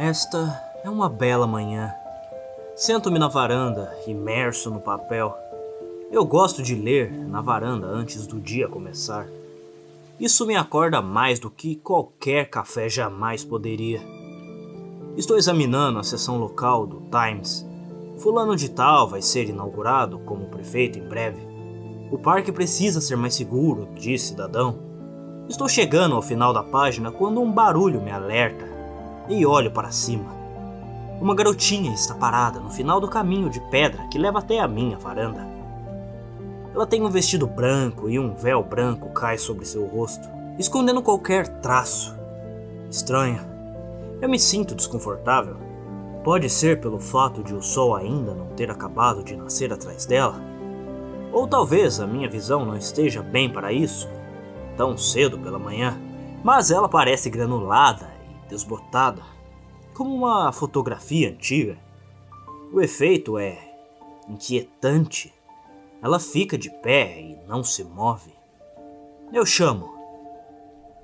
Esta é uma bela manhã. Sento-me na varanda, imerso no papel. Eu gosto de ler na varanda antes do dia começar. Isso me acorda mais do que qualquer café jamais poderia. Estou examinando a seção local do Times. Fulano de tal vai ser inaugurado como prefeito em breve. O parque precisa ser mais seguro, diz cidadão. Estou chegando ao final da página quando um barulho me alerta e olho para cima. Uma garotinha está parada no final do caminho de pedra que leva até a minha varanda. Ela tem um vestido branco e um véu branco cai sobre seu rosto, escondendo qualquer traço. Estranho. Eu me sinto desconfortável. Pode ser pelo fato de o sol ainda não ter acabado de nascer atrás dela. Ou talvez a minha visão não esteja bem para isso, tão cedo pela manhã. Mas ela parece granulada e desbotada, como uma fotografia antiga. O efeito é inquietante. Ela fica de pé e não se move. Eu chamo.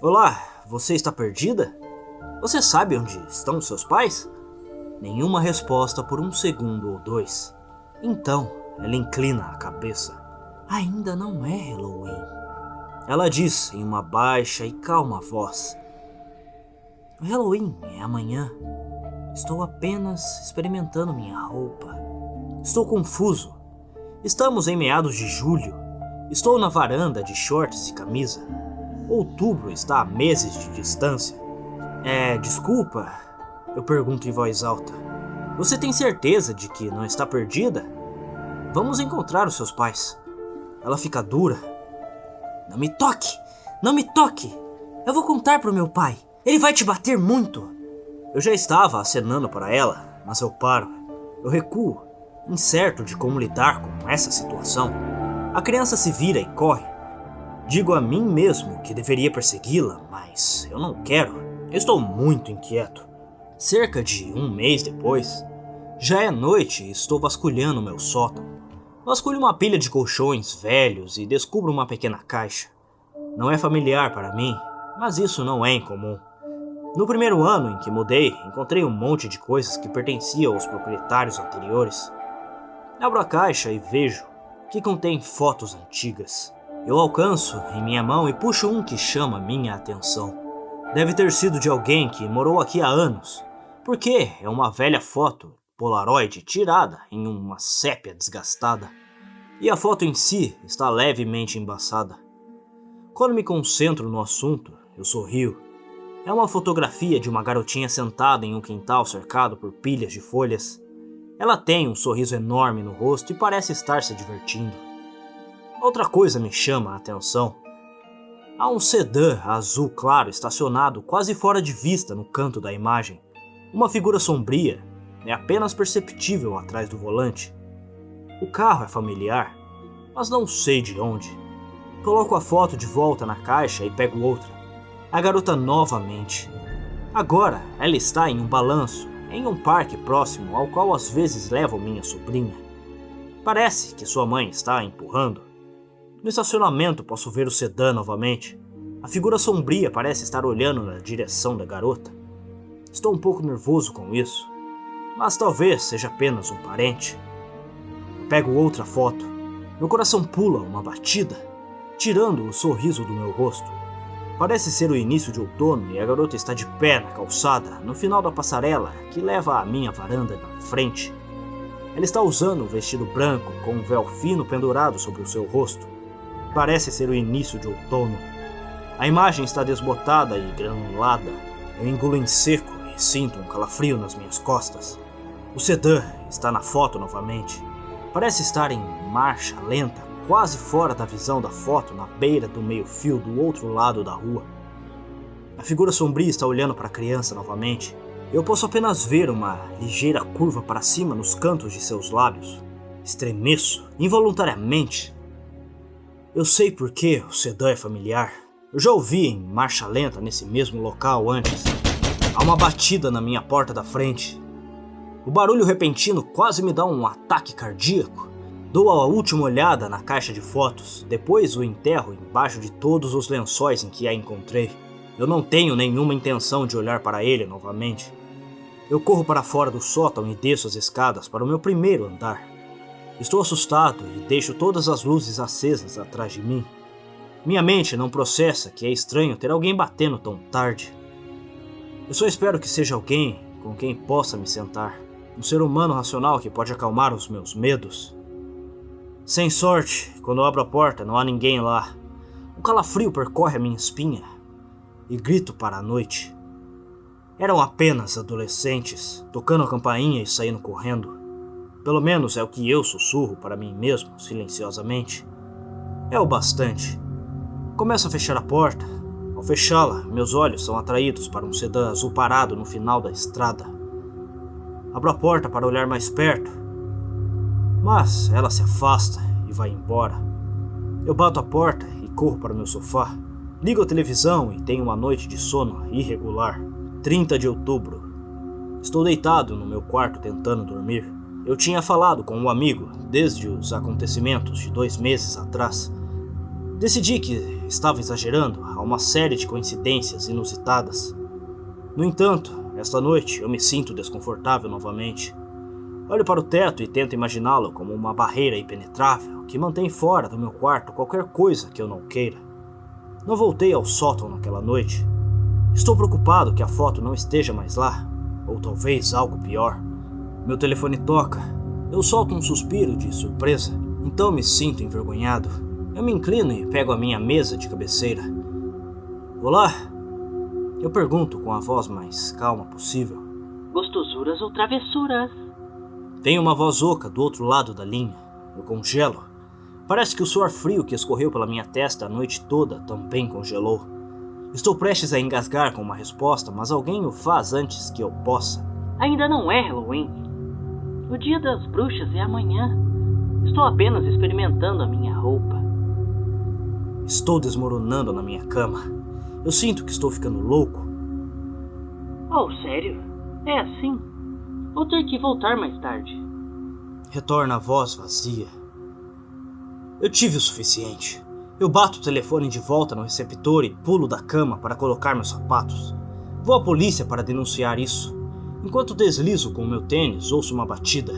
Olá, você está perdida? Você sabe onde estão seus pais? Nenhuma resposta por um segundo ou dois. Então, ela inclina a cabeça. Ainda não é Halloween. Ela diz em uma baixa e calma voz. O Halloween é amanhã. Estou apenas experimentando minha roupa. Estou confuso. Estamos em meados de julho. Estou na varanda de shorts e camisa. Outubro está a meses de distância. Desculpa, eu pergunto em voz alta. Você tem certeza de que não está perdida? Vamos encontrar os seus pais. Ela fica dura. Não me toque! Não me toque! Eu vou contar pro meu pai. Ele vai te bater muito. Eu já estava acenando para ela, mas eu paro. Eu recuo, incerto de como lidar com essa situação. A criança se vira e corre. Digo a mim mesmo que deveria persegui-la, mas eu não quero. Eu estou muito inquieto. Cerca de um mês depois, já é noite e estou vasculhando meu sótão. Vasculho uma pilha de colchões velhos e descubro uma pequena caixa. Não é familiar para mim, mas isso não é incomum. No primeiro ano em que mudei, encontrei um monte de coisas que pertenciam aos proprietários anteriores. Abro a caixa e vejo que contém fotos antigas. Eu alcanço em minha mão e puxo um que chama minha atenção. Deve ter sido de alguém que morou aqui há anos, porque é uma velha foto Polaroid tirada em uma sépia desgastada. E a foto em si está levemente embaçada. Quando me concentro no assunto, eu sorrio. É uma fotografia de uma garotinha sentada em um quintal cercado por pilhas de folhas. Ela tem um sorriso enorme no rosto e parece estar se divertindo. Outra coisa me chama a atenção. Há um sedã azul claro estacionado quase fora de vista no canto da imagem. Uma figura sombria é apenas perceptível atrás do volante. O carro é familiar, mas não sei de onde. Coloco a foto de volta na caixa e pego outra. A garota novamente. Agora ela está em um balanço, em um parque próximo ao qual às vezes levo minha sobrinha. Parece que sua mãe está a empurrando. No estacionamento posso ver o sedã novamente. A figura sombria parece estar olhando na direção da garota. Estou um pouco nervoso com isso, mas talvez seja apenas um parente. Pego outra foto. Meu coração pula uma batida, tirando o sorriso do meu rosto. Parece ser o início de outono e a garota está de pé na calçada, no final da passarela que leva à minha varanda na frente. Ela está usando um vestido branco com um véu fino pendurado sobre o seu rosto. Parece ser o início de outono. A imagem está desbotada e granulada. Eu engulo em seco e sinto um calafrio nas minhas costas. O sedã está na foto novamente. Parece estar em marcha lenta, quase fora da visão da foto, na beira do meio-fio do outro lado da rua. A figura sombria está olhando para a criança novamente. Eu posso apenas ver uma ligeira curva para cima nos cantos de seus lábios. Estremeço, involuntariamente. Eu sei por que o sedã é familiar. Eu já ouvi em marcha lenta nesse mesmo local antes. Há uma batida na minha porta da frente. O barulho repentino quase me dá um ataque cardíaco. Dou a última olhada na caixa de fotos, depois o enterro embaixo de todos os lençóis em que a encontrei. Eu não tenho nenhuma intenção de olhar para ele novamente. Eu corro para fora do sótão e desço as escadas para o meu primeiro andar. Estou assustado e deixo todas as luzes acesas atrás de mim. Minha mente não processa que é estranho ter alguém batendo tão tarde. Eu só espero que seja alguém com quem possa me sentar. Um ser humano racional que pode acalmar os meus medos. Sem sorte, quando eu abro a porta, não há ninguém lá. Um calafrio percorre a minha espinha e grito para a noite. Eram apenas adolescentes, tocando a campainha e saindo correndo. Pelo menos é o que eu sussurro para mim mesmo, silenciosamente. É o bastante. Começo a fechar a porta. Ao fechá-la, meus olhos são atraídos para um sedã azul parado no final da estrada. Abro a porta para olhar mais perto, mas ela se afasta e vai embora. Eu bato a porta e corro para o meu sofá. Ligo a televisão e tenho uma noite de sono irregular. 30 de outubro. Estou deitado no meu quarto tentando dormir. Eu tinha falado com um amigo desde os acontecimentos de 2 meses atrás. Decidi que estava exagerando a uma série de coincidências inusitadas. No entanto, esta noite eu me sinto desconfortável novamente. Olho para o teto e tento imaginá-lo como uma barreira impenetrável que mantém fora do meu quarto qualquer coisa que eu não queira. Não voltei ao sótão naquela noite. Estou preocupado que a foto não esteja mais lá, ou talvez algo pior. Meu telefone toca. Eu solto um suspiro de surpresa, então me sinto envergonhado. Eu me inclino e pego a minha mesa de cabeceira. Olá? Eu pergunto com a voz mais calma possível. Gostosuras ou travessuras? Tem uma voz oca do outro lado da linha. Eu congelo. Parece que o suor frio que escorreu pela minha testa a noite toda também congelou. Estou prestes a engasgar com uma resposta, mas alguém o faz antes que eu possa. Ainda não é Halloween. O dia das bruxas é amanhã. Estou apenas experimentando a minha roupa. Estou desmoronando na minha cama. Eu sinto que estou ficando louco. Oh, sério? É assim? Vou ter que voltar mais tarde. Retorna a voz vazia. Eu tive o suficiente. Eu bato o telefone de volta no receptor e pulo da cama para colocar meus sapatos. Vou à polícia para denunciar isso. Enquanto deslizo com o meu tênis, ouço uma batida.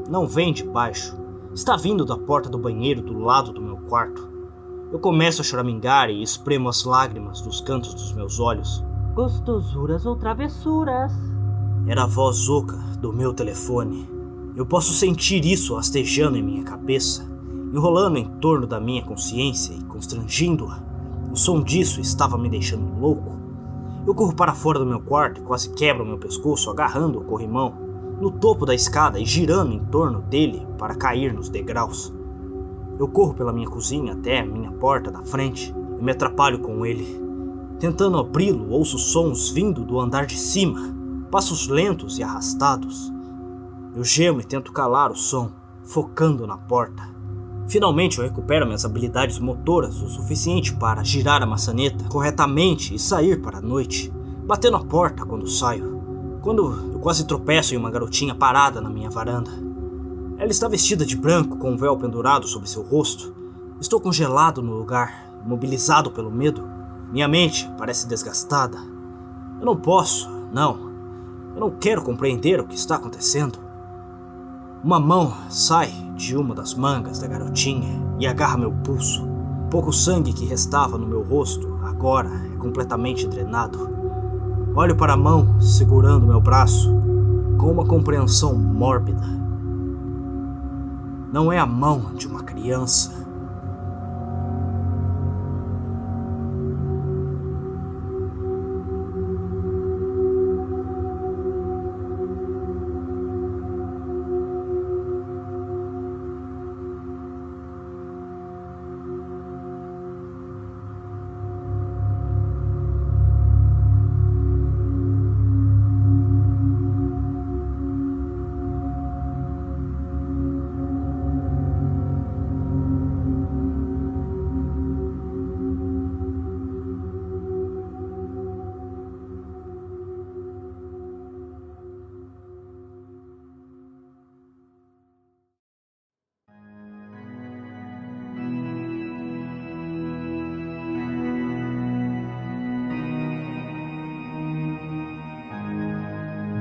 Não vem de baixo. Está vindo da porta do banheiro do lado do meu quarto. Eu começo a choramingar e espremo as lágrimas dos cantos dos meus olhos. Gostosuras ou travessuras? Era a voz oca do meu telefone. Eu posso sentir isso rastejando em minha cabeça, enrolando em torno da minha consciência e constrangindo-a. O som disso estava me deixando louco. Eu corro para fora do meu quarto e quase quebro meu pescoço agarrando o corrimão no topo da escada e girando em torno dele para cair nos degraus. Eu corro pela minha cozinha até a minha porta da frente e me atrapalho com ele. Tentando abri-lo, ouço sons vindo do andar de cima, passos lentos e arrastados. Eu gemo e tento calar o som, focando na porta. Finalmente eu recupero minhas habilidades motoras o suficiente para girar a maçaneta corretamente e sair para a noite, batendo a porta quando saio. Quando eu quase tropeço em uma garotinha parada na minha varanda. Ela está vestida de branco com um véu pendurado sobre seu rosto. Estou congelado no lugar, imobilizado pelo medo. Minha mente parece desgastada. Eu não posso, não. Eu não quero compreender o que está acontecendo. Uma mão sai de uma das mangas da garotinha e agarra meu pulso. O pouco sangue que restava no meu rosto agora é completamente drenado. Olho para a mão segurando meu braço com uma compreensão mórbida. Não é a mão de uma criança.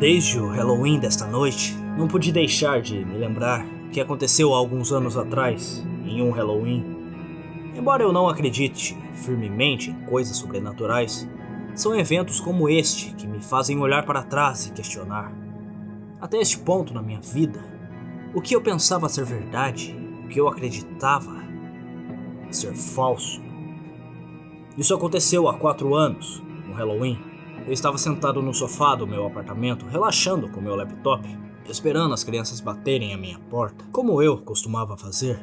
Desde o Halloween desta noite, não pude deixar de me lembrar que aconteceu há alguns anos atrás, em um Halloween. Embora eu não acredite firmemente em coisas sobrenaturais, são eventos como este que me fazem olhar para trás e questionar. Até este ponto na minha vida, o que eu pensava ser verdade, o que eu acreditava ser falso. Isso aconteceu há 4 anos, no Halloween. Eu estava sentado no sofá do meu apartamento, relaxando com meu laptop, esperando as crianças baterem à minha porta, como eu costumava fazer,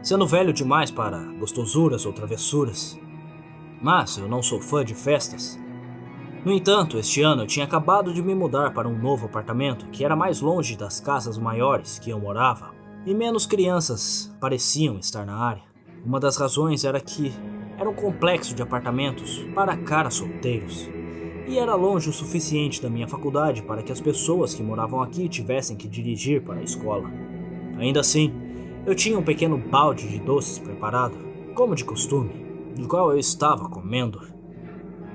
sendo velho demais para gostosuras ou travessuras. Mas eu não sou fã de festas. No entanto, este ano eu tinha acabado de me mudar para um novo apartamento que era mais longe das casas maiores que eu morava, e menos crianças pareciam estar na área. Uma das razões era que era um complexo de apartamentos para caras solteiros, e era longe o suficiente da minha faculdade para que as pessoas que moravam aqui tivessem que dirigir para a escola. Ainda assim, eu tinha um pequeno balde de doces preparado, como de costume, do qual eu estava comendo.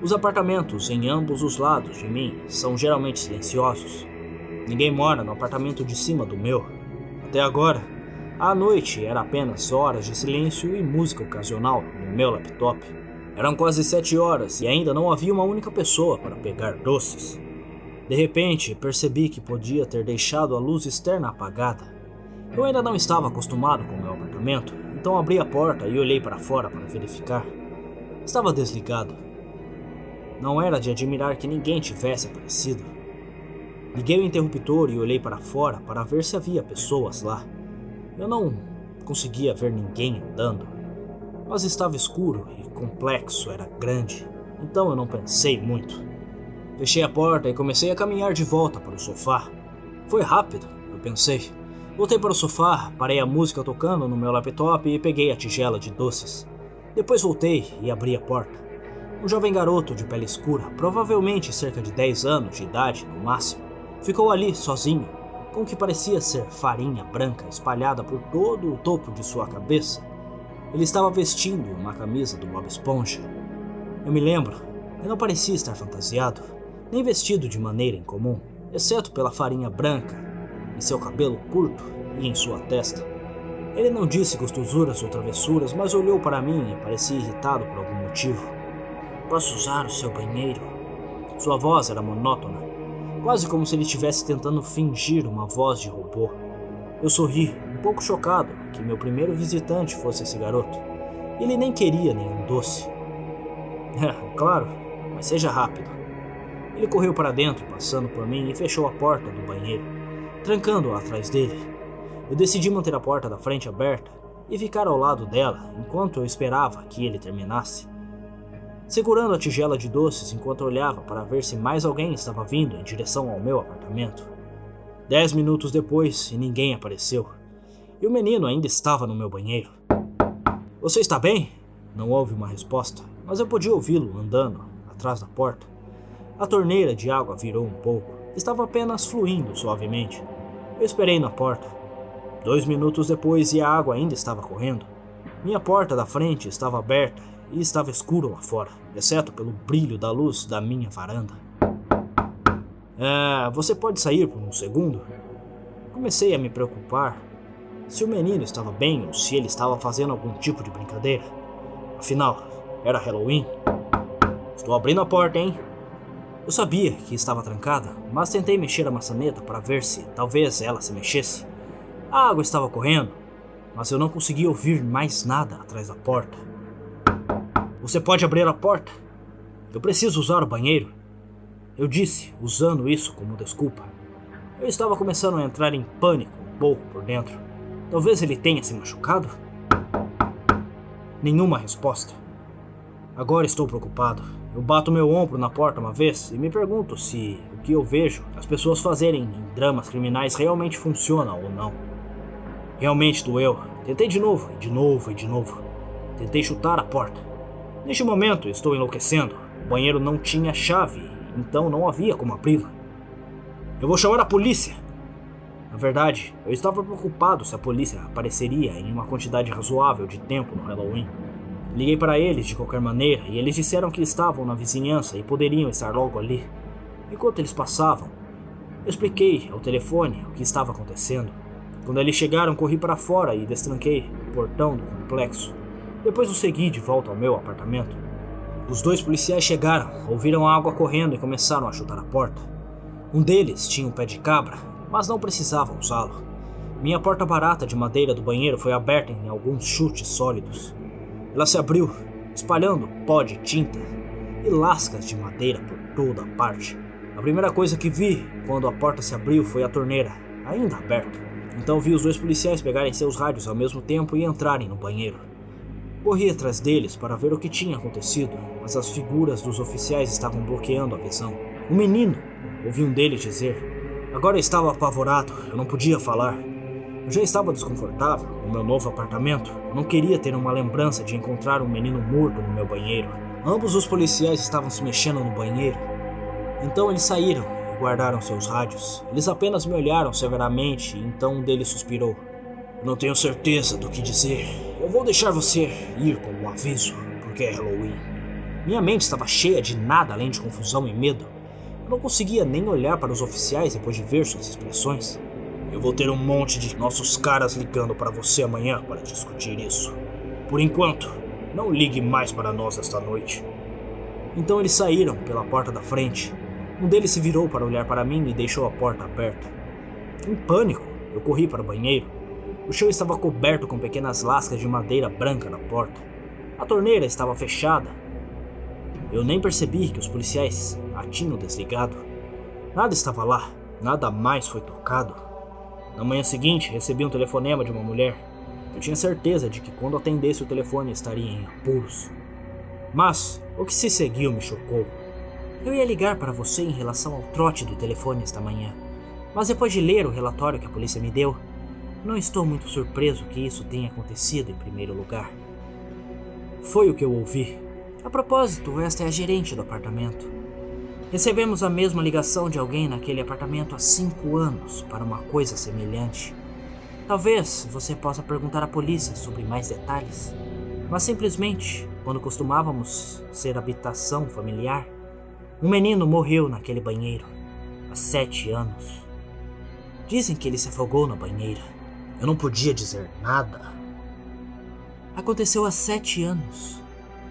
Os apartamentos em ambos os lados de mim são geralmente silenciosos. Ninguém mora no apartamento de cima do meu. Até agora, a noite era apenas horas de silêncio e música ocasional no meu laptop. Eram quase 7 horas e ainda não havia uma única pessoa para pegar doces. De repente, percebi que podia ter deixado a luz externa apagada. Eu ainda não estava acostumado com o meu apartamento, então abri a porta e olhei para fora para verificar. Estava desligado. Não era de admirar que ninguém tivesse aparecido. Liguei o interruptor e olhei para fora para ver se havia pessoas lá. Eu não conseguia ver ninguém andando, mas estava escuro e o complexo era grande, então eu não pensei muito. Fechei a porta e comecei a caminhar de volta para o sofá. Foi rápido, eu pensei. Voltei para o sofá, parei a música tocando no meu laptop e peguei a tigela de doces. Depois voltei e abri a porta. Um jovem garoto de pele escura, provavelmente cerca de 10 anos de idade no máximo, ficou ali sozinho, com o que parecia ser farinha branca espalhada por todo o topo de sua cabeça. Ele estava vestindo uma camisa do Bob Esponja. Eu me lembro, ele não parecia estar fantasiado, nem vestido de maneira incomum, exceto pela farinha branca em seu cabelo curto e em sua testa. Ele não disse gostosuras ou travessuras, mas olhou para mim e parecia irritado por algum motivo. "Posso usar o seu banheiro?" Sua voz era monótona, quase como se ele estivesse tentando fingir uma voz de robô. Eu sorri, um pouco chocado que meu primeiro visitante fosse esse garoto. Ele nem queria nenhum doce. Claro, mas seja rápido. Ele correu para dentro, passando por mim, e fechou a porta do banheiro, trancando-a atrás dele. Eu decidi manter a porta da frente aberta e ficar ao lado dela enquanto eu esperava que ele terminasse, segurando a tigela de doces enquanto olhava para ver se mais alguém estava vindo em direção ao meu apartamento. 10 minutos depois e ninguém apareceu, e o menino ainda estava no meu banheiro. "Você está bem?" Não houve uma resposta, mas eu podia ouvi-lo andando atrás da porta. A torneira de água virou um pouco, estava apenas fluindo suavemente. Eu esperei na porta. 2 minutos depois e a água ainda estava correndo. Minha porta da frente estava aberta e estava escuro lá fora, exceto pelo brilho da luz da minha varanda. Você pode sair por um segundo?" Comecei a me preocupar se o menino estava bem ou se ele estava fazendo algum tipo de brincadeira. Afinal, era Halloween. "Estou abrindo a porta, hein?" Eu sabia que estava trancada, mas tentei mexer a maçaneta para ver se talvez ela se mexesse. A água estava correndo, mas eu não conseguia ouvir mais nada atrás da porta. "Você pode abrir a porta? Eu preciso usar o banheiro." Eu disse, usando isso como desculpa. Eu estava começando a entrar em pânico um pouco por dentro. Talvez ele tenha se machucado? Nenhuma resposta. Agora estou preocupado. Eu bato meu ombro na porta uma vez e me pergunto se o que eu vejo as pessoas fazerem em dramas criminais realmente funciona ou não. Realmente doeu. Tentei de novo, e de novo, e de novo. Tentei chutar a porta. Neste momento estou enlouquecendo. O banheiro não tinha chave, então não havia como abri-la. "Eu vou chamar a polícia." Na verdade, eu estava preocupado se a polícia apareceria em uma quantidade razoável de tempo no Halloween. Liguei para eles de qualquer maneira e eles disseram que estavam na vizinhança e poderiam estar logo ali. Enquanto eles passavam, Eu expliquei ao telefone o que estava acontecendo. Quando eles chegaram, corri para fora e destranquei o portão do complexo. Depois os segui de volta ao meu apartamento. Os 2 policiais chegaram, ouviram a água correndo e começaram a chutar a porta. Um deles tinha um pé de cabra, mas não precisava usá-lo. Minha porta barata de madeira do banheiro foi aberta em alguns chutes sólidos. Ela se abriu, espalhando pó de tinta e lascas de madeira por toda a parte. A primeira coisa que vi quando a porta se abriu foi a torneira, ainda aberta. Então vi os 2 policiais pegarem seus rádios ao mesmo tempo e entrarem no banheiro. Corri atrás deles para ver o que tinha acontecido, mas as figuras dos oficiais estavam bloqueando a visão. Um menino, ouvi um deles dizer. Agora eu estava apavorado, eu não podia falar. Eu já estava desconfortável no meu novo apartamento. Eu não queria ter uma lembrança de encontrar um menino morto no meu banheiro. Ambos os policiais estavam se mexendo no banheiro. Então eles saíram e guardaram seus rádios. Eles apenas me olharam severamente e então um deles suspirou. Eu não tenho certeza do que dizer. Eu vou deixar você ir como um aviso, porque é Halloween. Minha mente estava cheia de nada além de confusão e medo. Eu não conseguia nem olhar para os oficiais depois de ver suas expressões. Eu vou ter um monte de nossos caras ligando para você amanhã para discutir isso. Por enquanto, não ligue mais para nós esta noite. Então eles saíram pela porta da frente. Um deles se virou para olhar para mim e deixou a porta aberta. Em pânico, eu corri para o banheiro. O chão estava coberto com pequenas lascas de madeira branca na porta. A torneira estava fechada. Eu nem percebi que os policiais a tinham desligado. Nada estava lá, nada mais foi tocado. Na manhã seguinte, recebi um telefonema de uma mulher. Eu tinha certeza de que quando atendesse o telefone estaria em apuros. Mas o que se seguiu me chocou. Eu ia ligar para você em relação ao trote do telefone esta manhã, mas depois de ler o relatório que a polícia me deu, não estou muito surpreso que isso tenha acontecido em primeiro lugar. Foi o que eu ouvi. A propósito, esta é a gerente do apartamento. Recebemos a mesma ligação de alguém naquele apartamento há 5 anos para uma coisa semelhante. Talvez você possa perguntar à polícia sobre mais detalhes, mas simplesmente, quando costumávamos ser habitação familiar, um menino morreu naquele banheiro há 7 anos. Dizem que ele se afogou na banheira. Eu não podia dizer nada. Aconteceu há 7 anos,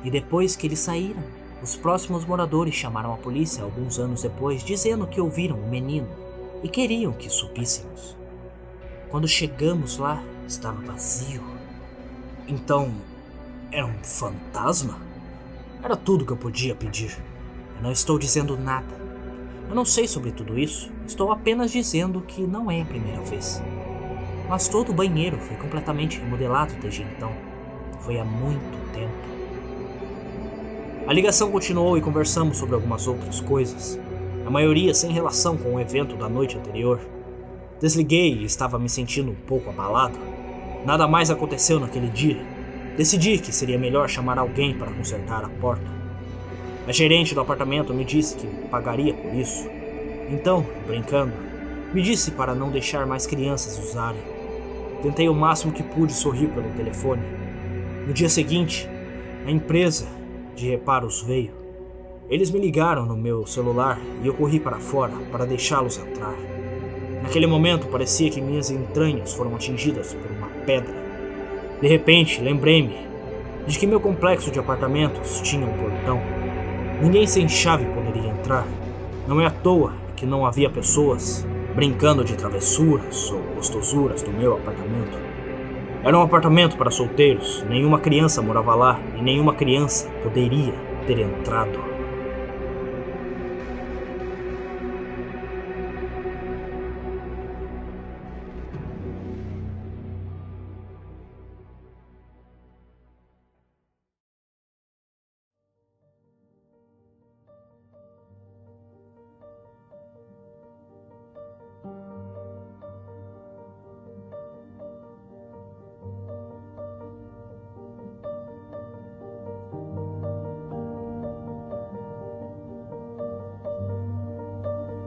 e depois que eles saíram, os próximos moradores chamaram a polícia alguns anos depois, dizendo que ouviram um menino e queriam que subíssemos. Quando chegamos lá, estava vazio. Então, era um fantasma? Era tudo que eu podia pedir. Eu não estou dizendo nada. Eu não sei sobre tudo isso. Estou apenas dizendo que não é a primeira vez. Mas todo o banheiro foi completamente remodelado desde então. Foi há muito tempo. A ligação continuou e conversamos sobre algumas outras coisas, a maioria sem relação com o evento da noite anterior. Desliguei e estava me sentindo um pouco abalado. Nada mais aconteceu naquele dia. Decidi que seria melhor chamar alguém para consertar a porta. A gerente do apartamento me disse que pagaria por isso. Então, brincando, me disse para não deixar mais crianças usarem. Tentei o máximo que pude sorrir pelo telefone. No dia seguinte, a empresa de reparos veio. Eles me ligaram no meu celular e eu corri para fora para deixá-los entrar. Naquele momento parecia que minhas entranhas foram atingidas por uma pedra. De repente, lembrei-me de que meu complexo de apartamentos tinha um portão. Ninguém sem chave poderia entrar. Não é à toa que não havia pessoas brincando de travessuras ou gostosuras no meu apartamento. Era um apartamento para solteiros, nenhuma criança morava lá e nenhuma criança poderia ter entrado.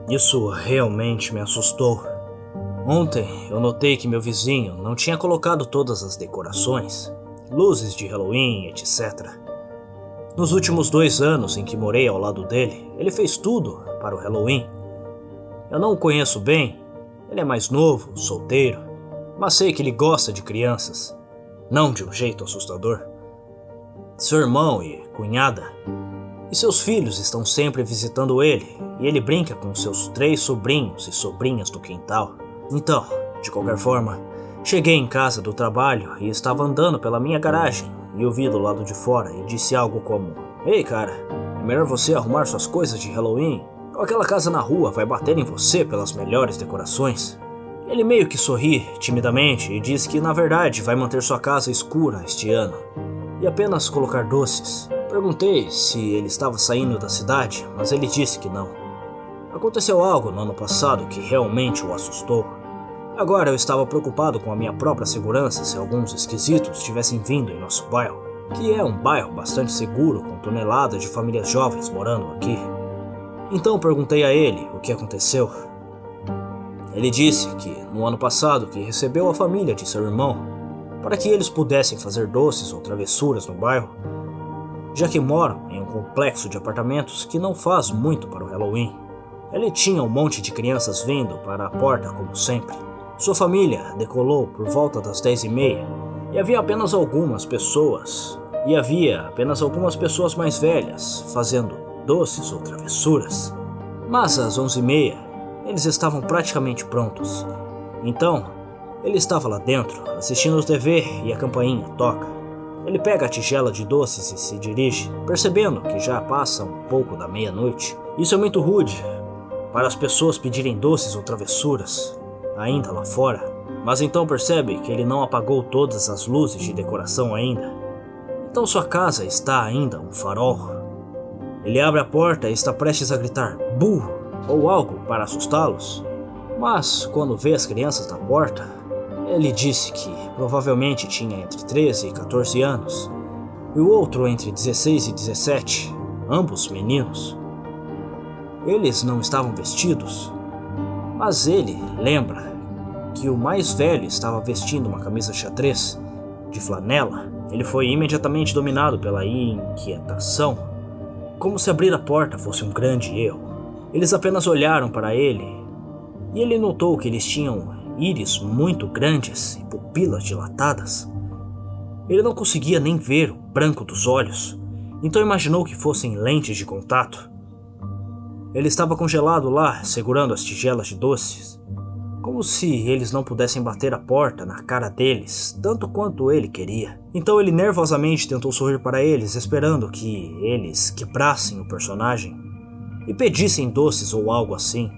Isso realmente me assustou. Ontem eu notei que meu vizinho não tinha colocado todas as decorações, luzes de Halloween, etc. Nos últimos 2 anos em que morei ao lado dele, ele fez tudo para o Halloween. Eu não o conheço bem, ele é mais novo, solteiro, mas sei que ele gosta de crianças, não de um jeito assustador. Seu irmão e cunhada e seus filhos estão sempre visitando ele, e ele brinca com seus 3 sobrinhos e sobrinhas do quintal. Então, de qualquer forma, cheguei em casa do trabalho e estava andando pela minha garagem e ouvi do lado de fora e disse algo como: "Ei, cara, é melhor você arrumar suas coisas de Halloween, ou aquela casa na rua vai bater em você pelas melhores decorações." Ele meio que sorri timidamente e disse que na verdade vai manter sua casa escura este ano e apenas colocar doces. Perguntei se ele estava saindo da cidade, mas ele disse que não. Aconteceu algo no ano passado que realmente o assustou. Agora eu estava preocupado com a minha própria segurança se alguns esquisitos tivessem vindo em nosso bairro, que é um bairro bastante seguro com toneladas de famílias jovens morando aqui. Então perguntei a ele o que aconteceu. Ele disse que no ano passado que recebeu a família de seu irmão para que eles pudessem fazer doces ou travessuras no bairro, já que moram em um complexo de apartamentos que não faz muito para o Halloween. Ele tinha um monte de crianças vindo para a porta como sempre. Sua família decolou por volta das 10h30 e havia apenas algumas pessoas mais velhas fazendo doces ou travessuras. Mas às 11h30 eles estavam praticamente prontos. Então ele estava lá dentro assistindo TV e a campainha toca. Ele pega a tigela de doces e se dirige, percebendo que já passa um pouco da meia-noite. Isso é muito rude para as pessoas pedirem doces ou travessuras, ainda lá fora. Mas então percebe que ele não apagou todas as luzes de decoração ainda. Então sua casa está ainda um farol. Ele abre a porta e está prestes a gritar "Bu!" ou algo para assustá-los. Mas quando vê as crianças na porta, ele disse que provavelmente tinha entre 13 e 14 anos, e o outro entre 16 e 17, ambos meninos. Eles não estavam vestidos, mas ele lembra que o mais velho estava vestindo uma camisa xadrez de flanela. Ele foi imediatamente dominado pela inquietação, como se abrir a porta fosse um grande erro. Eles apenas olharam para ele, e ele notou que eles tinham íris muito grandes e pupilas dilatadas. Ele não conseguia nem ver o branco dos olhos, então imaginou que fossem lentes de contato. Ele estava congelado lá, segurando as tigelas de doces, como se eles não pudessem bater a porta na cara deles, tanto quanto ele queria. Então ele nervosamente tentou sorrir para eles, esperando que eles quebrassem o personagem e pedissem doces ou algo assim.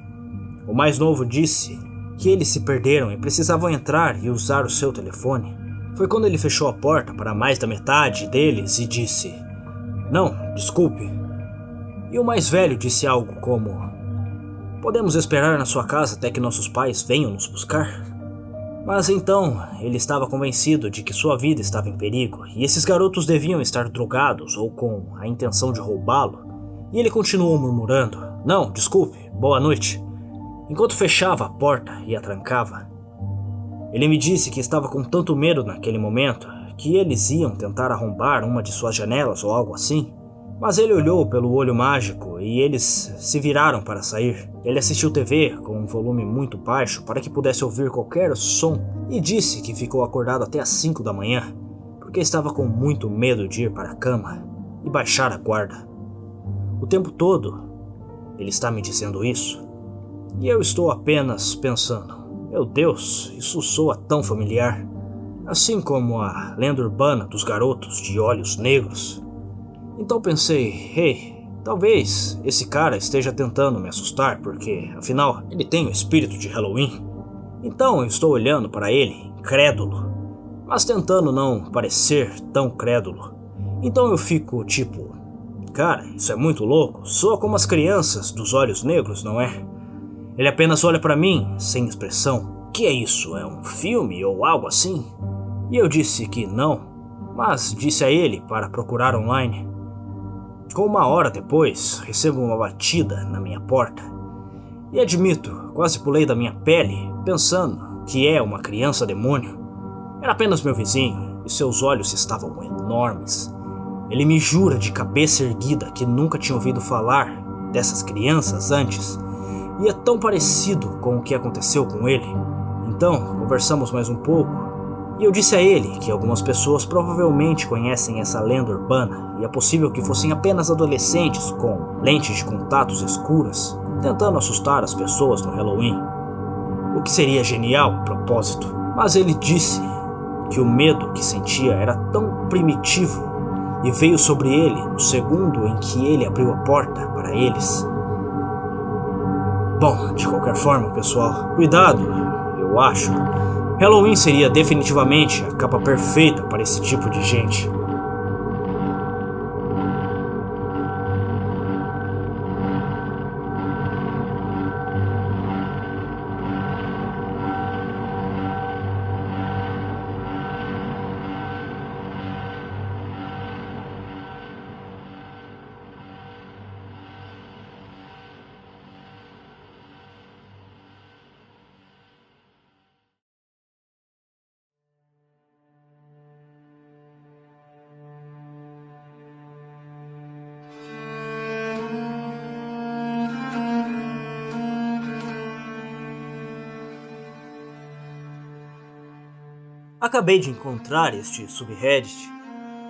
O mais novo disse que eles se perderam e precisavam entrar e usar o seu telefone. Foi quando ele fechou a porta para mais da metade deles e disse: "Não, desculpe." E o mais velho disse algo como: "Podemos esperar na sua casa até que nossos pais venham nos buscar?" Mas então ele estava convencido de que sua vida estava em perigo e esses garotos deviam estar drogados ou com a intenção de roubá-lo. E ele continuou murmurando: "Não, desculpe, boa noite," enquanto fechava a porta e a trancava. Ele me disse que estava com tanto medo naquele momento que eles iam tentar arrombar uma de suas janelas ou algo assim. Mas ele olhou pelo olho mágico e eles se viraram para sair. Ele assistiu TV com um volume muito baixo para que pudesse ouvir qualquer som e disse que ficou acordado até às 5 da manhã porque estava com muito medo de ir para a cama e baixar a guarda. O tempo todo ele está me dizendo isso. E eu estou apenas pensando: meu Deus, isso soa tão familiar. Assim como a lenda urbana dos garotos de olhos negros. Então pensei: hey, talvez esse cara esteja tentando me assustar porque, afinal, ele tem o espírito de Halloween. Então eu estou olhando para ele, incrédulo, mas tentando não parecer tão crédulo. Então eu fico tipo: cara, isso é muito louco, soa como as crianças dos olhos negros, não é? Ele apenas olha para mim, sem expressão. Que é isso? É um filme ou algo assim? E eu disse que não, mas disse a ele para procurar online. Com 1 hora depois, recebo uma batida na minha porta. E admito, quase pulei da minha pele, pensando que é uma criança demônio. Era apenas meu vizinho, e seus olhos estavam enormes. Ele me jura de cabeça erguida que nunca tinha ouvido falar dessas crianças antes. e é tão parecido com o que aconteceu com ele. Então, conversamos mais um pouco, e eu disse a ele que algumas pessoas provavelmente conhecem essa lenda urbana, e é possível que fossem apenas adolescentes com lentes de contatos escuras, tentando assustar as pessoas no Halloween. O que seria genial, a propósito. Mas ele disse que o medo que sentia era tão primitivo e veio sobre ele no segundo em que ele abriu a porta para eles. Bom, de qualquer forma, pessoal, cuidado, eu acho. Halloween seria definitivamente a capa perfeita para esse tipo de gente. Acabei de encontrar este subreddit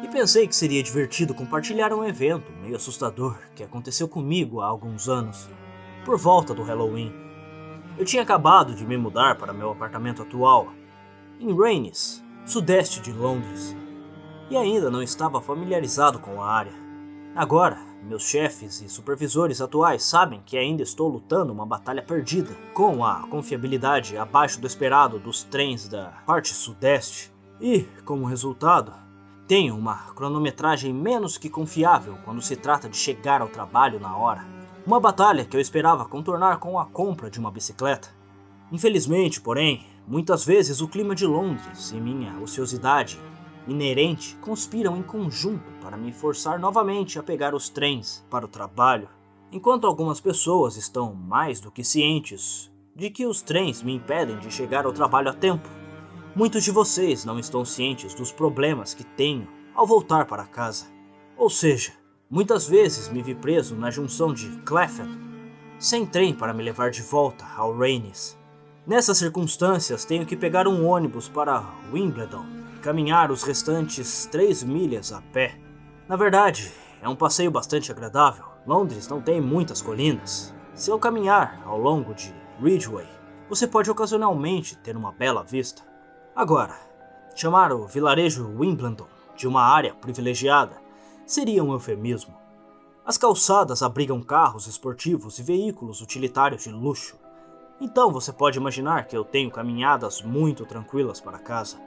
e pensei que seria divertido compartilhar um evento meio assustador que aconteceu comigo há alguns anos, por volta do Halloween. Eu tinha acabado de me mudar para meu apartamento atual, em Raines, sudeste de Londres, e ainda não estava familiarizado com a área. Agora, meus chefes e supervisores atuais sabem que ainda estou lutando uma batalha perdida, com a confiabilidade abaixo do esperado dos trens da parte sudeste, e, como resultado, tenho uma cronometragem menos que confiável quando se trata de chegar ao trabalho na hora. Uma batalha que eu esperava contornar com a compra de uma bicicleta. Infelizmente, porém, muitas vezes o clima de Londres e minha ociosidade inerente conspiram em conjunto para me forçar novamente a pegar os trens para o trabalho, enquanto algumas pessoas estão mais do que cientes de que os trens me impedem de chegar ao trabalho a tempo. Muitos de vocês não estão cientes dos problemas que tenho ao voltar para casa. Ou seja, muitas vezes me vi preso na junção de Clapham, sem trem para me levar de volta ao Raines. Nessas circunstâncias, tenho que pegar um ônibus para Wimbledon, caminhar os restantes 3 milhas a pé. Na verdade, é um passeio bastante agradável. Londres não tem muitas colinas. Se eu caminhar ao longo de Ridgeway, você pode ocasionalmente ter uma bela vista. Agora, chamar o vilarejo Wimbledon de uma área privilegiada seria um eufemismo. As calçadas abrigam carros esportivos e veículos utilitários de luxo. Então você pode imaginar que eu tenho caminhadas muito tranquilas para casa.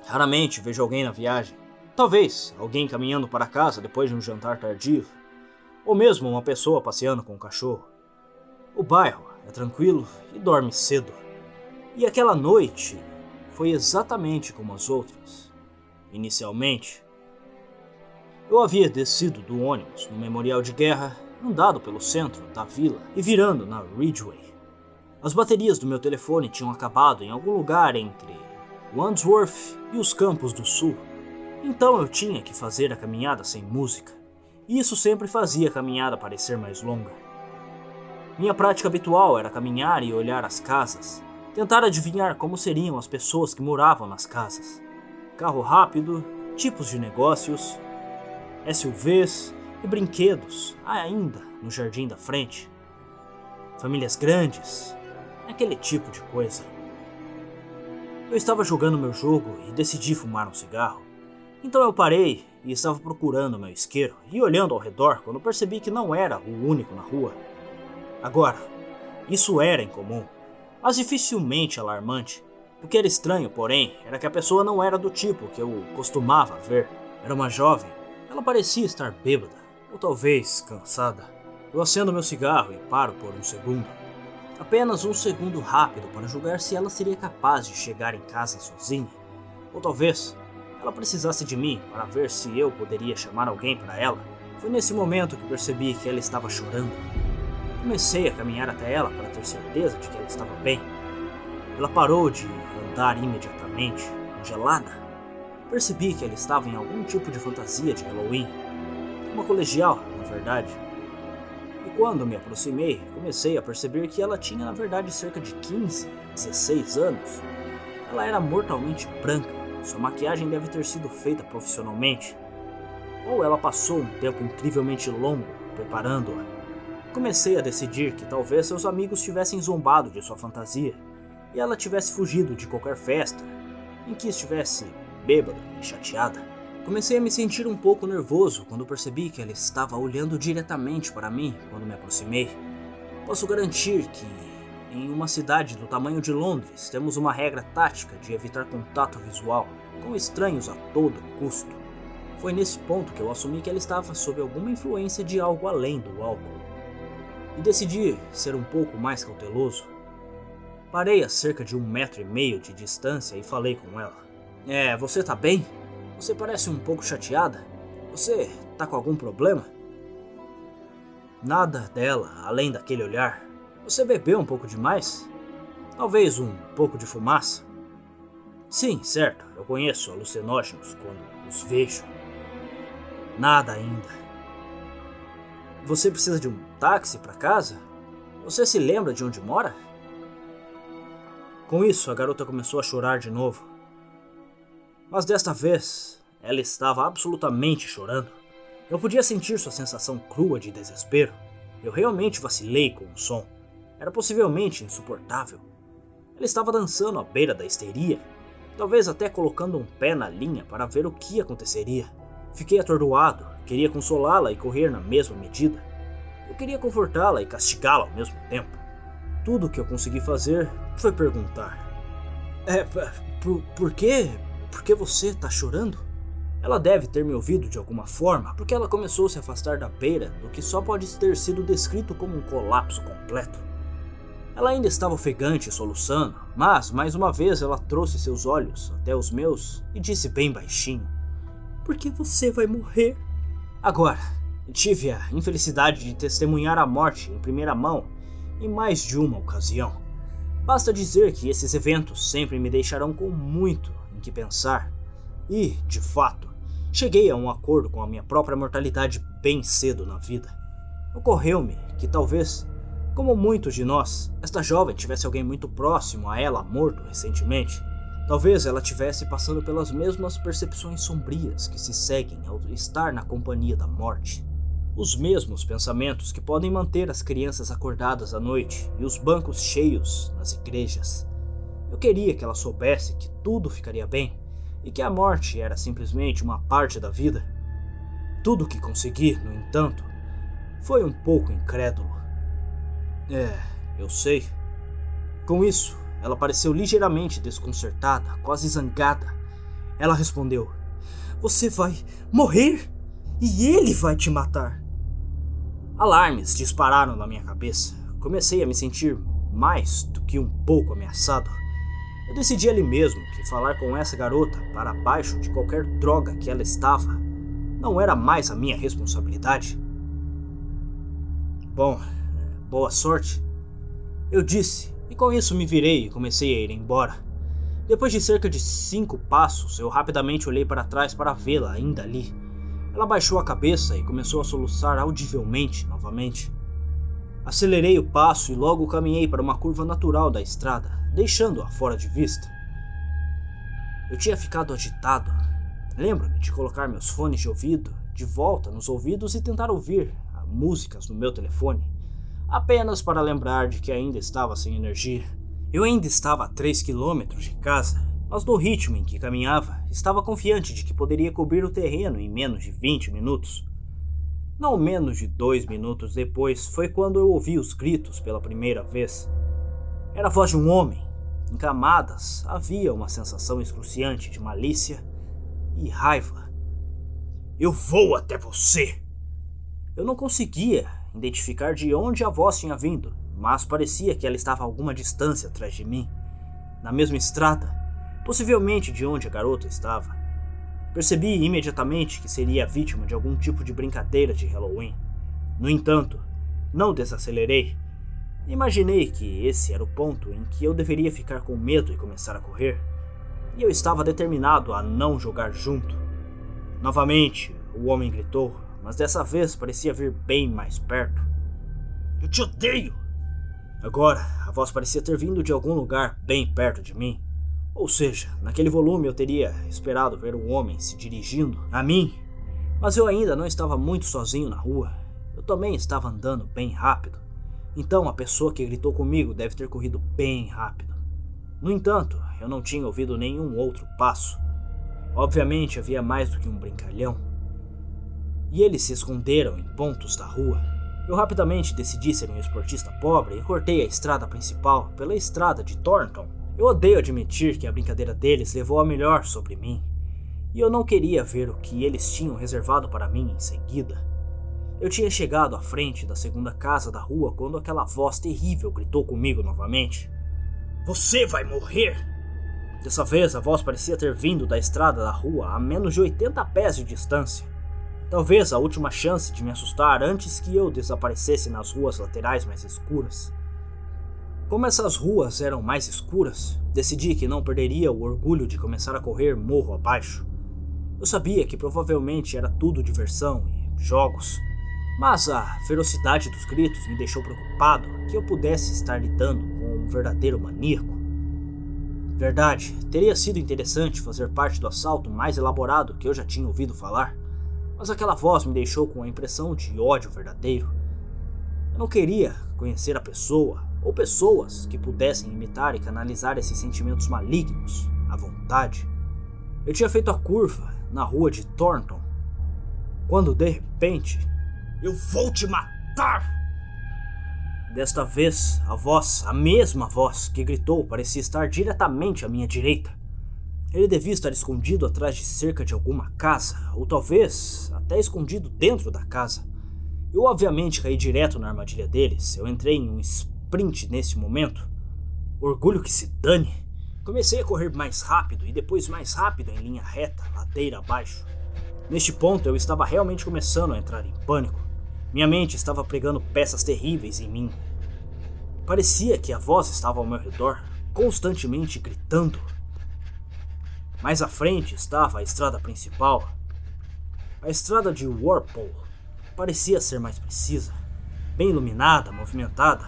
Raramente vejo alguém na viagem. Talvez alguém caminhando para casa depois de um jantar tardio, ou mesmo uma pessoa passeando com um cachorro. O bairro é tranquilo e dorme cedo. E aquela noite foi exatamente como as outras. Inicialmente, eu havia descido do ônibus no memorial de guerra, andado pelo centro da vila e virando na Ridgeway. As baterias do meu telefone tinham acabado em algum lugar entre Wandsworth e os Campos do Sul, então eu tinha que fazer a caminhada sem música, e isso sempre fazia a caminhada parecer mais longa. Minha prática habitual era caminhar e olhar as casas, tentar adivinhar como seriam as pessoas que moravam nas casas. Carro rápido, tipos de negócios, SUVs e brinquedos ainda no jardim da frente. Famílias grandes, aquele tipo de coisa. Eu estava jogando meu jogo e decidi fumar um cigarro. Então eu parei e estava procurando meu isqueiro e olhando ao redor quando percebi que não era o único na rua. Agora, isso era incomum, mas dificilmente alarmante. O que era estranho, porém, era que a pessoa não era do tipo que eu costumava ver. Era uma jovem. Ela parecia estar bêbada, ou talvez cansada. Eu acendo meu cigarro e paro por um segundo. Apenas um segundo rápido para julgar se ela seria capaz de chegar em casa sozinha. Ou talvez ela precisasse de mim para ver se eu poderia chamar alguém para ela. Foi nesse momento que percebi que ela estava chorando. Comecei a caminhar até ela para ter certeza de que ela estava bem. Ela parou de andar imediatamente, congelada. Percebi que ela estava em algum tipo de fantasia de Halloween. Uma colegial, na verdade. E quando me aproximei, comecei a perceber que ela tinha na verdade cerca de 15, 16 anos. Ela era mortalmente branca, sua maquiagem deve ter sido feita profissionalmente. Ou ela passou um tempo incrivelmente longo preparando-a. Comecei a decidir que talvez seus amigos tivessem zombado de sua fantasia e ela tivesse fugido de qualquer festa em que estivesse bêbada e chateada. Comecei a me sentir um pouco nervoso quando percebi que ela estava olhando diretamente para mim quando me aproximei. Posso garantir que, em uma cidade do tamanho de Londres, temos uma regra tática de evitar contato visual com estranhos a todo custo. Foi nesse ponto que eu assumi que ela estava sob alguma influência de algo além do álcool. E decidi ser um pouco mais cauteloso. Parei a cerca de 1,5 metros de distância e falei com ela. Você tá bem? Você parece um pouco chateada. Você tá com algum problema? Nada dela, além daquele olhar. Você bebeu um pouco demais? Talvez um pouco de fumaça? Sim, certo, eu conheço alucinógenos quando os vejo. Nada ainda. Você precisa de um táxi para casa? Você se lembra de onde mora? Com isso, a garota começou a chorar de novo. Mas desta vez, ela estava absolutamente chorando. Eu podia sentir sua sensação crua de desespero. Eu realmente vacilei com o som. Era possivelmente insuportável. Ela estava dançando à beira da histeria, talvez até colocando um pé na linha para ver o que aconteceria. Fiquei atordoado, queria consolá-la e correr na mesma medida. Eu queria confortá-la e castigá-la ao mesmo tempo. Tudo o que eu consegui fazer foi perguntar. Por quê? Por que você tá chorando? Ela deve ter me ouvido de alguma forma, porque ela começou a se afastar da beira do que só pode ter sido descrito como um colapso completo. Ela ainda estava ofegante e soluçando, mas mais uma vez ela trouxe seus olhos até os meus e disse bem baixinho. Porque você vai morrer. Agora, tive a infelicidade de testemunhar a morte em primeira mão em mais de uma ocasião. Basta dizer que esses eventos sempre me deixarão com muito em que pensar. E, de fato, cheguei a um acordo com a minha própria mortalidade bem cedo na vida. Ocorreu-me que talvez, como muitos de nós, esta jovem tivesse alguém muito próximo a ela morto recentemente. Talvez ela estivesse passando pelas mesmas percepções sombrias que se seguem ao estar na companhia da morte. Os mesmos pensamentos que podem manter as crianças acordadas à noite e os bancos cheios nas igrejas. Eu queria que ela soubesse que tudo ficaria bem e que a morte era simplesmente uma parte da vida. Tudo o que consegui, no entanto, foi um pouco incrédulo. Eu sei. Com isso, ela pareceu ligeiramente desconcertada, quase zangada. Ela respondeu: Você vai morrer e ele vai te matar. Alarmes dispararam na minha cabeça. Comecei a me sentir mais do que um pouco ameaçado. Eu decidi ali mesmo que falar com essa garota para baixo de qualquer droga que ela estava não era mais a minha responsabilidade. Bom, boa sorte, eu disse, e com isso me virei e comecei a ir embora. Depois de cerca de 5 passos, eu rapidamente olhei para trás para vê-la ainda ali. Ela baixou a cabeça e começou a soluçar audivelmente novamente. Acelerei o passo e logo caminhei para uma curva natural da estrada, deixando-a fora de vista. Eu tinha ficado agitado. Lembro-me de colocar meus fones de ouvido de volta nos ouvidos e tentar ouvir músicas no meu telefone, apenas para lembrar de que ainda estava sem energia. Eu ainda estava a 3 quilômetros de casa, mas no ritmo em que caminhava, estava confiante de que poderia cobrir o terreno em menos de 20 minutos. Não menos de 2 minutos depois foi quando eu ouvi os gritos pela primeira vez. Era a voz de um homem. Em camadas havia uma sensação excruciante de malícia e raiva. Eu vou até você! Eu não conseguia identificar de onde a voz tinha vindo, mas parecia que ela estava a alguma distância atrás de mim, na mesma estrada, possivelmente de onde a garota estava. Percebi imediatamente que seria vítima de algum tipo de brincadeira de Halloween. No entanto, não desacelerei. Imaginei que esse era o ponto em que eu deveria ficar com medo e começar a correr, e eu estava determinado a não jogar junto. Novamente, o homem gritou, mas dessa vez parecia vir bem mais perto. Eu te odeio! Agora, a voz parecia ter vindo de algum lugar bem perto de mim. Ou seja, naquele volume eu teria esperado ver um homem se dirigindo a mim. Mas eu ainda não estava muito sozinho na rua. Eu também estava andando bem rápido. Então a pessoa que gritou comigo deve ter corrido bem rápido. No entanto, eu não tinha ouvido nenhum outro passo. Obviamente havia mais do que um brincalhão. E eles se esconderam em pontos da rua. Eu rapidamente decidi ser um esportista pobre e cortei a estrada principal pela estrada de Thornton. Eu odeio admitir que a brincadeira deles levou a melhor sobre mim. E eu não queria ver o que eles tinham reservado para mim em seguida. Eu tinha chegado à frente da segunda casa da rua quando aquela voz terrível gritou comigo novamente. Você vai morrer! Dessa vez a voz parecia ter vindo da estrada da rua a menos de 80 pés de distância. Talvez a última chance de me assustar antes que eu desaparecesse nas ruas laterais mais escuras. Como essas ruas eram mais escuras, decidi que não perderia o orgulho de começar a correr morro abaixo. Eu sabia que provavelmente era tudo diversão e jogos, mas a ferocidade dos gritos me deixou preocupado que eu pudesse estar lidando com um verdadeiro maníaco. Verdade, teria sido interessante fazer parte do assalto mais elaborado que eu já tinha ouvido falar, mas aquela voz me deixou com a impressão de ódio verdadeiro. Eu não queria conhecer a pessoa ou pessoas que pudessem imitar e canalizar esses sentimentos malignos à vontade. Eu tinha feito a curva na rua de Thornton, quando de repente... Eu vou te matar! Desta vez, a mesma voz que gritou parecia estar diretamente à minha direita. Ele devia estar escondido atrás de cerca de alguma casa, ou talvez até escondido dentro da casa. Eu obviamente caí direto na armadilha deles. Eu entrei em um sprint nesse momento. Orgulho que se dane. Comecei a correr mais rápido e depois mais rápido em linha reta, ladeira abaixo. Neste ponto eu estava realmente começando a entrar em pânico. Minha mente estava pregando peças terríveis em mim. Parecia que a voz estava ao meu redor, constantemente gritando. Mais à frente estava a estrada principal. A estrada de Warpole parecia ser mais precisa, bem iluminada, movimentada.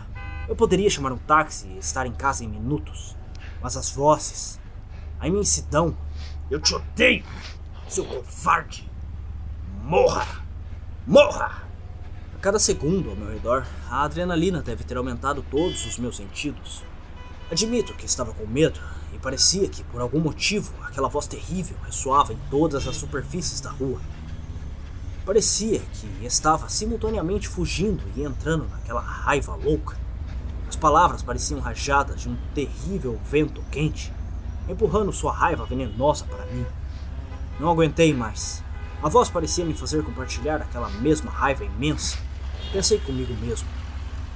Eu poderia chamar um táxi e estar em casa em minutos. Mas as vozes, a imensidão... Eu te odeio, seu covarde! Morra! Morra! A cada segundo ao meu redor, a adrenalina deve ter aumentado todos os meus sentidos. Admito que estava com medo e parecia que, por algum motivo, aquela voz terrível ressoava em todas as superfícies da rua. Parecia que estava simultaneamente fugindo e entrando naquela raiva louca. As palavras pareciam rajadas de um terrível vento quente, empurrando sua raiva venenosa para mim. Não aguentei mais. A voz parecia me fazer compartilhar aquela mesma raiva imensa. Pensei comigo mesmo.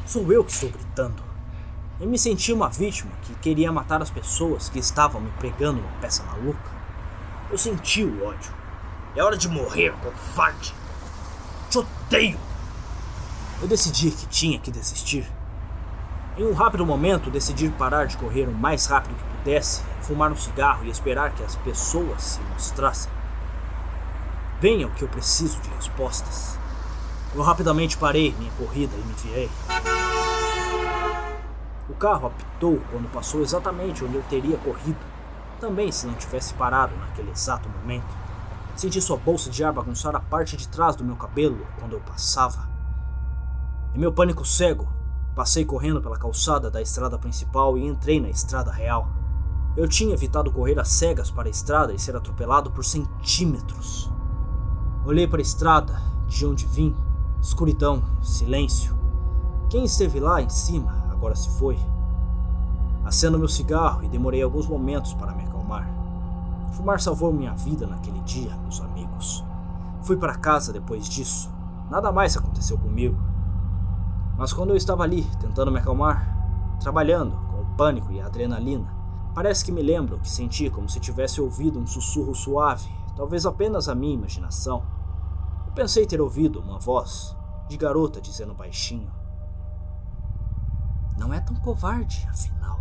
Sou eu que estou gritando. Eu me senti uma vítima que queria matar as pessoas que estavam me pregando uma peça maluca. Eu senti o ódio. É hora de morrer, covarde! Te odeio! Eu decidi que tinha que desistir. Em um rápido momento, decidi parar de correr o mais rápido que pudesse, fumar um cigarro e esperar que as pessoas se mostrassem. Venha o que eu preciso de respostas. Eu rapidamente parei minha corrida e me virei. O carro apitou quando passou exatamente onde eu teria corrido, também se não tivesse parado naquele exato momento. Senti sua bolsa de ar bagunçar a parte de trás do meu cabelo quando eu passava. Em meu pânico cego, passei correndo pela calçada da estrada principal e entrei na estrada real. Eu tinha evitado correr às cegas para a estrada e ser atropelado por centímetros. Olhei para a estrada, de onde vim, escuridão, silêncio. Quem esteve lá em cima agora se foi. Acendo meu cigarro e demorei alguns momentos para me acalmar. Fumar salvou minha vida naquele dia, meus amigos. Fui para casa depois disso. Nada mais aconteceu comigo. Mas quando eu estava ali, tentando me acalmar, trabalhando com o pânico e a adrenalina, parece que me lembro que senti como se tivesse ouvido um sussurro suave, talvez apenas a minha imaginação. Eu pensei ter ouvido uma voz de garota dizendo baixinho: não é tão covarde, afinal.